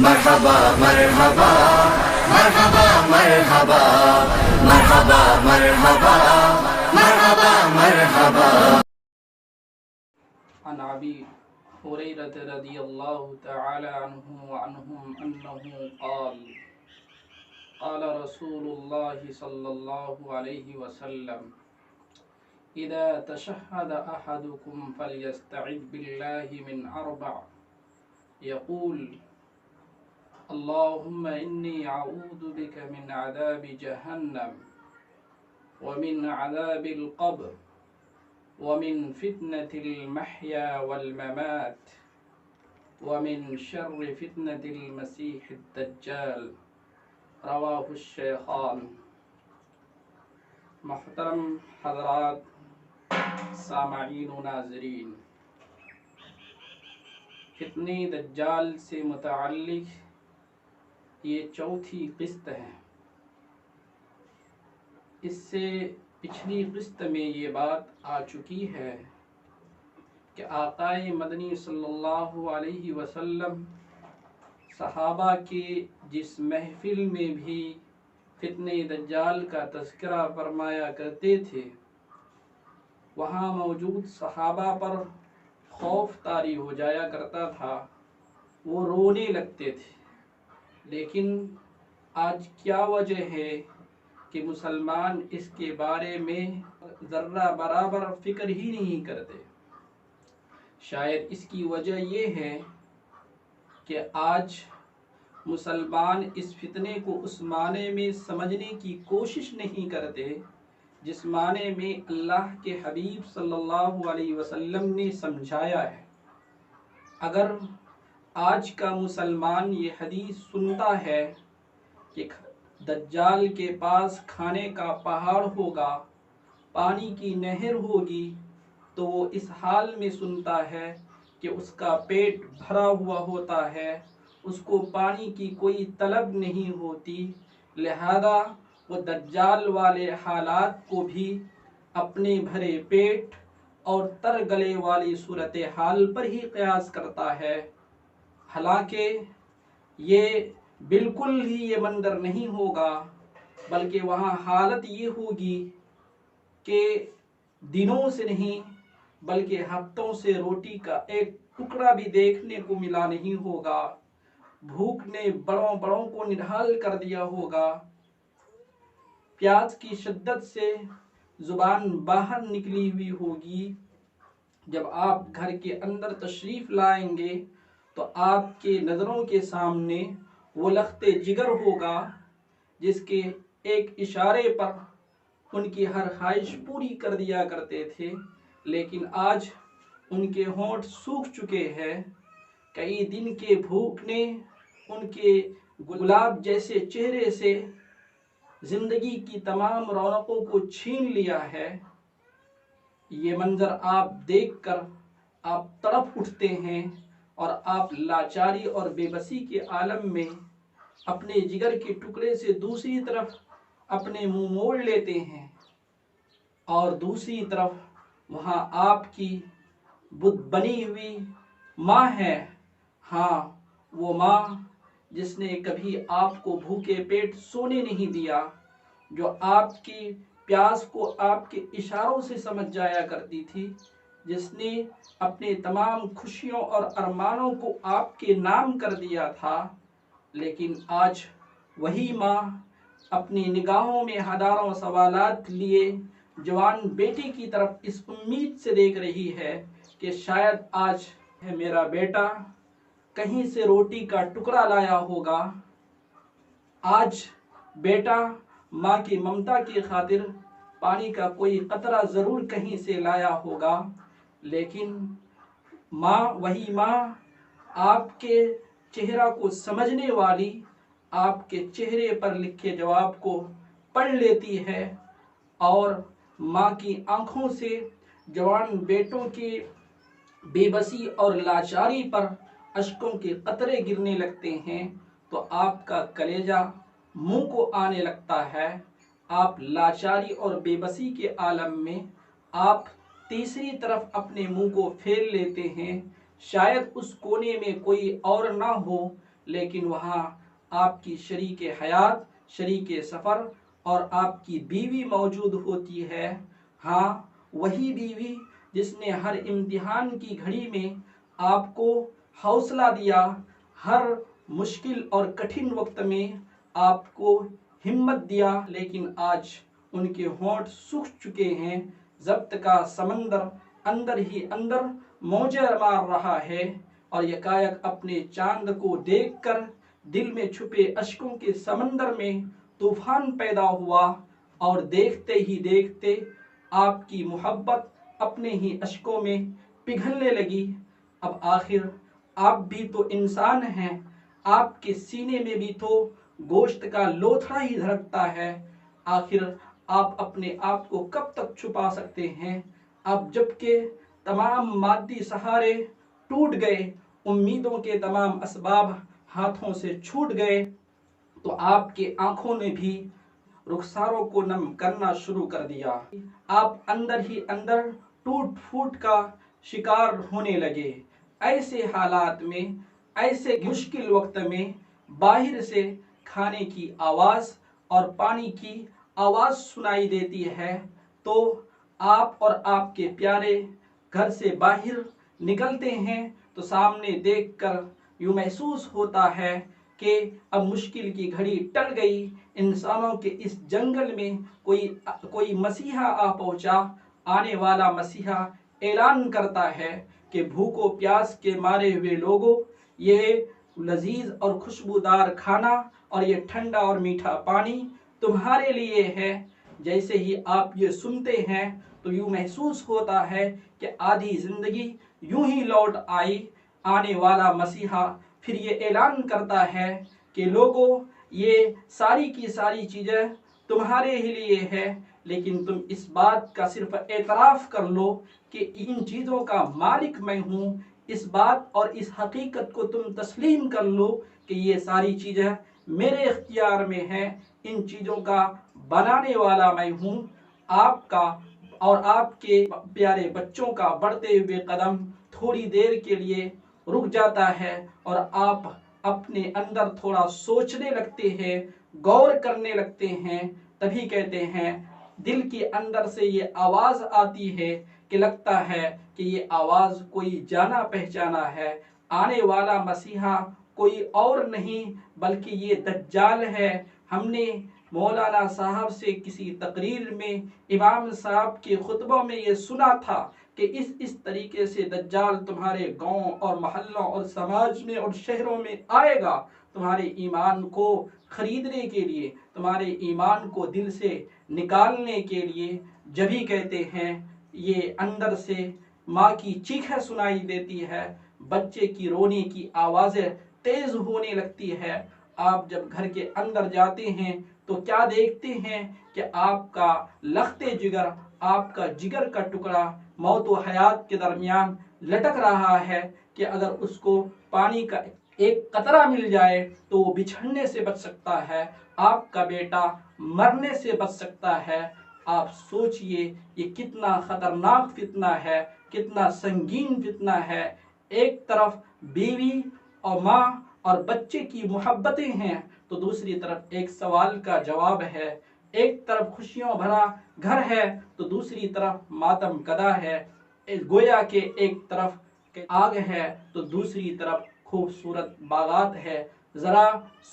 مرحبا مرحبا مرحبا مرحبا مرحبا مرحبا مرحبا مرحبا. عن ابي هريرة رضي الله تعالى عنه وعنهم انه قال قال رسول الله صلى الله عليه وسلم اذا تشهد احدكم فليستعذ بالله من اربع يقول اللهم إني أعوذ بك من عذاب جهنم ومن عذاب القبر ومن فتنة المحيا والممات ومن شر فتنة المسيح الدجال. رواہ الشیخان. محترم حضرات، سامعین و ناظرین، فتنہ دجال سے متعلق یہ چوتھی قسط ہے. اس سے پچھلی قسط میں یہ بات آ چکی ہے کہ آقا مدنی صلی اللہ علیہ وسلم صحابہ کے جس محفل میں بھی فتنہ دجال کا تذکرہ فرمایا کرتے تھے، وہاں موجود صحابہ پر خوف طاری ہو جایا کرتا تھا، وہ رونے لگتے تھے. لیکن آج کیا وجہ ہے کہ مسلمان اس کے بارے میں ذرہ برابر فکر ہی نہیں کرتے؟ شاید اس کی وجہ یہ ہے کہ آج مسلمان اس فتنے کو اس معنی میں سمجھنے کی کوشش نہیں کرتے جس معنی میں اللہ کے حبیب صلی اللہ علیہ وسلم نے سمجھایا ہے. اگر آج کا مسلمان یہ حدیث سنتا ہے کہ دجال کے پاس کھانے کا پہاڑ ہوگا، پانی کی نہر ہوگی، تو وہ اس حال میں سنتا ہے کہ اس کا پیٹ بھرا ہوا ہوتا ہے، اس کو پانی کی کوئی طلب نہیں ہوتی، لہذا وہ دجال والے حالات کو بھی اپنے بھرے پیٹ اور تر گلے والی صورتحال پر ہی قیاس کرتا ہے. حالانکہ یہ بالکل ہی یہ منظر نہیں ہوگا، بلکہ وہاں حالت یہ ہوگی کہ دنوں سے نہیں بلکہ ہفتوں سے روٹی کا ایک ٹکڑا بھی دیکھنے کو ملا نہیں ہوگا. بھوک نے بڑوں بڑوں کو نڈھال کر دیا ہوگا، پیاس کی شدت سے زبان باہر نکلی ہوئی ہوگی. جب آپ گھر کے اندر تشریف لائیں گے تو آپ کے نظروں کے سامنے وہ لخت جگر ہوگا جس کے ایک اشارے پر ان کی ہر خواہش پوری کر دیا کرتے تھے، لیکن آج ان کے ہونٹ سوکھ چکے ہیں. کئی دن کے بھوک نے ان کے گلاب جیسے چہرے سے زندگی کی تمام رونقوں کو چھین لیا ہے. یہ منظر آپ دیکھ کر آپ تڑپ اٹھتے ہیں اور آپ لاچاری اور بے بسی کے عالم میں اپنے جگر کے ٹکڑے سے دوسری طرف اپنے منہ موڑ لیتے ہیں، اور دوسری طرف وہاں آپ کی بت بنی ہوئی ماں ہے. ہاں، وہ ماں جس نے کبھی آپ کو بھوکے پیٹ سونے نہیں دیا، جو آپ کی پیاس کو آپ کے اشاروں سے سمجھ جایا کرتی تھی، جس نے اپنے تمام خوشیوں اور ارمانوں کو آپ کے نام کر دیا تھا. لیکن آج وہی ماں اپنی نگاہوں میں ہزاروں سوالات لیے جوان بیٹی کی طرف اس امید سے دیکھ رہی ہے کہ شاید آج میرا بیٹا کہیں سے روٹی کا ٹکڑا لایا ہوگا، آج بیٹا ماں کی ممتا کی خاطر پانی کا کوئی قطرہ ضرور کہیں سے لایا ہوگا. لیکن ماں، وہی ماں آپ کے چہرہ کو سمجھنے والی، آپ کے چہرے پر لکھے جواب کو پڑھ لیتی ہے، اور ماں کی آنکھوں سے جوان بیٹوں کے بے بسی اور لاچاری پر اشکوں کے قطرے گرنے لگتے ہیں تو آپ کا کلیجہ منہ کو آنے لگتا ہے. آپ لاچاری اور بے بسی کے عالم میں آپ تیسری طرف اپنے منہ کو پھیر لیتے ہیں. شاید اس کونے میں کوئی اور نہ ہو، لیکن وہاں آپ کی شریک حیات، شریک سفر اور آپ کی بیوی موجود ہوتی ہے۔ ہاں، وہی بیوی جس نے ہر امتحان کی گھڑی میں آپ کو حوصلہ دیا، ہر مشکل اور کٹھن وقت میں آپ کو ہمت دیا، لیکن آج ان کے ہونٹ سوکھ چکے ہیں، ضبط کا سمندر اندر ہی اندر موجیں مار رہا ہے، اور یکایک اپنے چاند کو دیکھ کر دل میں چھپے اشکوں کے سمندر میں طوفان پیدا ہوا، اور دیکھتے ہی دیکھتے آپ کی محبت اپنے ہی اشکوں میں پگھلنے لگی۔ اب آخر آپ بھی تو انسان ہیں، آپ کے سینے میں بھی تو گوشت کا لوتھڑا ہی دھڑکتا ہے۔ آخر آپ اپنے آپ کو کب تک چھپا سکتے ہیں؟ اب جب کہ تمام مادی سہارے ٹوٹ گئے، امیدوں کے تمام اسباب ہاتھوں سے چھوٹ گئے، تو آپ کے آنکھوں نے بھی رخساروں کو نم کرنا شروع کر دیا۔ آپ اندر ہی اندر ٹوٹ پھوٹ کا شکار ہونے لگے۔ ایسے حالات میں، ایسے مشکل وقت میں باہر سے کھانے کی آواز اور پانی کی آواز سنائی دیتی ہے، تو آپ اور آپ کے پیارے گھر سے باہر نکلتے ہیں تو سامنے دیکھ کر یوں محسوس ہوتا ہے کہ اب مشکل کی گھڑی ٹل گئی، انسانوں کے اس جنگل میں کوئی مسیحا آ پہنچا۔ آنے والا مسیحا اعلان کرتا ہے کہ بھوک و پیاس کے مارے ہوئے لوگوں، یہ لذیذ اور خوشبودار کھانا اور یہ ٹھنڈا اور میٹھا پانی تمہارے لیے ہے۔ جیسے ہی آپ یہ سنتے ہیں تو یوں محسوس ہوتا ہے کہ آدھی زندگی یوں ہی لوٹ آئی۔ آنے والا مسیحا پھر یہ اعلان کرتا ہے کہ لوگوں، یہ ساری کی ساری چیزیں تمہارے ہی لیے ہے، لیکن تم اس بات کا صرف اعتراف کر لو کہ ان چیزوں کا مالک میں ہوں۔ اس بات اور اس حقیقت کو تم تسلیم کر لو کہ یہ ساری چیزیں میرے اختیار میں ہیں، ان چیزوں کا بنانے والا میں ہوں۔ آپ کا اور آپ کے پیارے بچوں کا بڑھتے ہوئے قدم تھوڑی دیر کے لیے رک جاتا ہے، اور آپ اپنے اندر تھوڑا سوچنے لگتے ہیں، غور کرنے لگتے ہیں۔ تبھی کہتے ہیں دل کے اندر سے یہ آواز آتی ہے کہ لگتا ہے کہ یہ آواز کوئی جانا پہچانا ہے۔ آنے والا مسیحا کوئی اور نہیں بلکہ یہ دجال ہے۔ ہم نے مولانا صاحب سے کسی تقریر میں، امام صاحب کے خطبوں میں یہ سنا تھا کہ اس طریقے سے دجال تمہارے گاؤں اور محلوں اور سماج میں اور شہروں میں آئے گا، تمہارے ایمان کو خریدنے کے لیے، تمہارے ایمان کو دل سے نکالنے کے لیے۔ جبھی کہتے ہیں یہ اندر سے ماں کی چیخیں سنائی دیتی ہے، بچے کی رونے کی آوازیں تیز ہونے لگتی ہے۔ آپ جب گھر کے اندر جاتے ہیں تو کیا دیکھتے ہیں کہ آپ کا لخت جگر، آپ کا جگر کا ٹکڑا موت و حیات کے درمیان لٹک رہا ہے کہ اگر اس کو پانی کا ایک قطرہ مل جائے تو وہ بچھڑنے سے بچ سکتا ہے، آپ کا بیٹا مرنے سے بچ سکتا ہے۔ آپ سوچئے یہ کتنا خطرناک فتنہ ہے، کتنا سنگین فتنہ ہے۔ ایک طرف بیوی اور ماں اور بچے کی محبتیں ہیں تو دوسری طرف ایک سوال کا جواب ہے۔ ایک طرف خوشیوں بھرا گھر ہے تو دوسری طرف ماتم کدا ہے۔ گویا کہ ایک طرف آگ ہے تو دوسری طرف خوبصورت باغات ہے۔ ذرا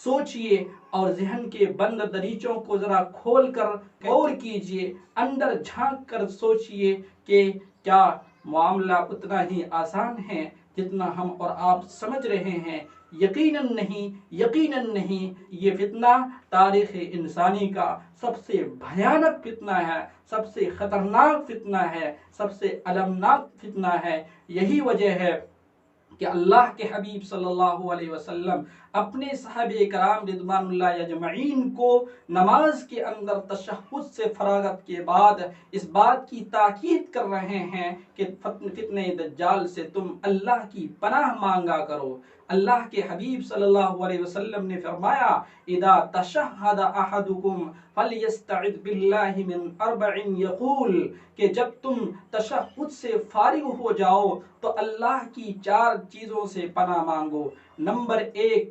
سوچئے اور ذہن کے بند دریچوں کو ذرا کھول کر غور کیجئے، اندر جھانک کر سوچئے کہ کیا معاملہ اتنا ہی آسان ہے جتنا ہم اور آپ سمجھ رہے ہیں؟ یقیناً نہیں، یقیناً نہیں۔ یہ فتنہ تاریخ انسانی کا سب سے بھیانک فتنہ ہے، سب سے خطرناک فتنہ ہے، سب سے المناک فتنہ ہے۔ یہی وجہ ہے کہ اللہ کے حبیب صلی اللہ علیہ وسلم اپنے صحابہ کرام رضوان اللہ اجمعین کو نماز کے اندر تشہد سے فراغت کے بعد اس بات کی تاکید کر رہے ہیں کہ فتنہ دجال سے تم اللہ کی پناہ مانگا کرو۔ اللہ کے حبیب صلی اللہ علیہ وسلم نے فرمایا اذا تشہد احدکم فلیستعذ باللہ من اربع، یقول کہ جب تم تشہد سے فارغ ہو جاؤ تو اللہ کی 4 چیزوں سے پناہ مانگو۔ نمبر 1،